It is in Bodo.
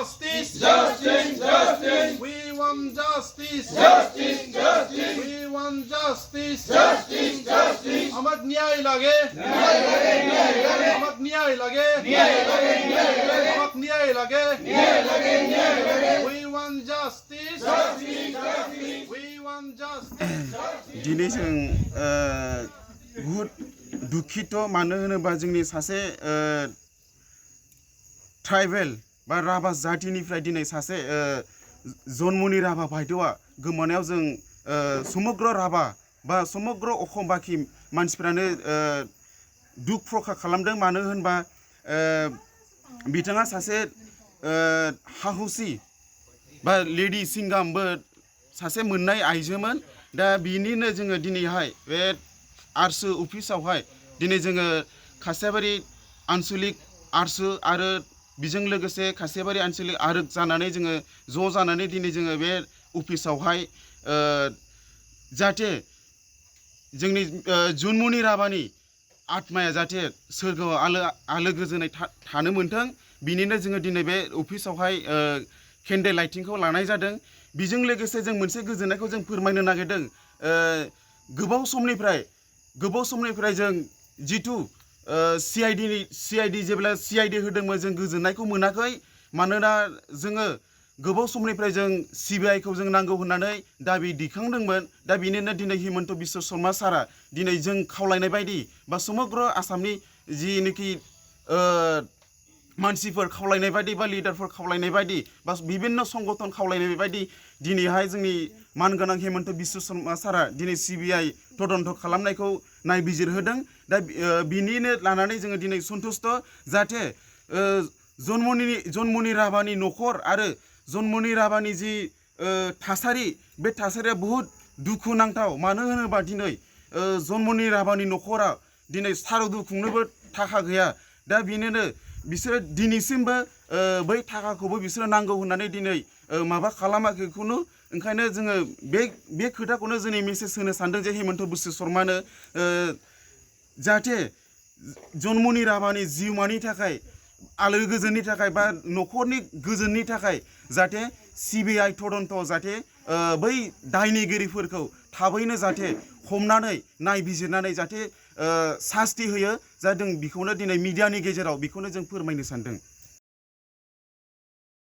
justice. Justice, justice. We want justice. Justice, justice. We want justice. Justice, justice. আমাক ন্যায় লাগে। न्याय लगे, न्याय लगे। আমাক ন্যায় লাগে। न्याय लगे, न्याय लगे। আমাক न्याय লাগে। न्याय लगे, न्याय लगे। We want justice. Justice, justice. We want justice. दिनै जों बुहुद दुखित मानो होनोबा जोंनि सासे ट्राइबेल बा राभा जातिनिफ्राय दिनै सासे जन्मनि राभा बायद'आ गोमानायाव जों समग्र राभा बा समग्र अखमबाखि मानसिफ्रानो दुख प्रकाश खालामदों मानो होनबा बिथाङा सासे हाहुसि बा लेडि सिंगामबो सासे मोननाय आइजोमोन दा बिनिनो जोङो दिनैहाय बे आरसो अफिसावहाय दिनै जोङो खासियाबारि आनसलिक आरसो आरो बिजों लोगोसे खासियाबारि आनसलिक आरोग जानानै जोङो ज' जानानै दिनै जोङो बे अफिसावहाय जाहाथे जोंनि जुनमुनि राभानि आत्माया जाहाथे सोरगोआव आलो गोजोनै थानो मोनथों बिनिनो जोङो दिनै बे अफिसावहाय केन्डेल लाइटिंखौ लानाय जादों बिजों लोगोसे जों मोनसे गोजोननायखौ जों फोरमायनो नागिरदों गोबाव समनिफ्राय जों जिथु CID जेब्ला CID होदोंमोन जों गोजोननायखौ मोनाखै मानोना जोङो गोबाव समनिफ्राय जों CBI खौ जों नांगौ होननानै दाबि दिखांदोंमोन दा बिनिनो दिनै हिमन्त बिश्व शर्मा सारा दिनै जों खावलायनाय बायदि बा समग्र आसामनि जिनोखि मानसिफोर खावलायनाय बायदि बा लिडारफोर खावलायनाय बायदि बा बिभिन्न संगठन खावलायनाय बायदि दिनैहाय जोंनि मानगोनां हिमन्त बिश्व शर्मा सारा दिनै CBI तदन्त खालामनायखौ नायबिजिरहोदों दा बिनिनो लानानै जोङो दिनै सन्तुष्ट जाहाथे जन्मनि राभानि न'खर आरो जन्मनि राभानि जि थासारि बे थासारिया बहुद दुखुनांथाव मानो होनोबा दिनै जन्मनि राभानि न'खरा दिनै सारादु खुंनोबो थाखा गैया दा बिनिनो बिसोरो दिनैसिमबो बै थाखाखौबो बिसोरो नांगौ होननानै दिनै माबा खालामाखैखौनो ओंखायनो जोङो बे खोथाखौनो जोंनि मेसेज होनो सानदों जे हिमन्त बिश्व शर्मानो जाहाथे जन्मनि राभानि जिउमानि थाखाय आलो गोजोननि थाखाय बा न'खरनि गोजोननि थाखाय जाहाथे CBI तदन्त जाहाथे बै दायनिगिरिफोरखौ थाबैनो जाहाथे हमनानै नायबिजिरनानै जाहाथे सास्ति होयो जादों बेखौनो दिनै मिडियानि गेजेराव बेखौनो जों फोरमायनो सानदों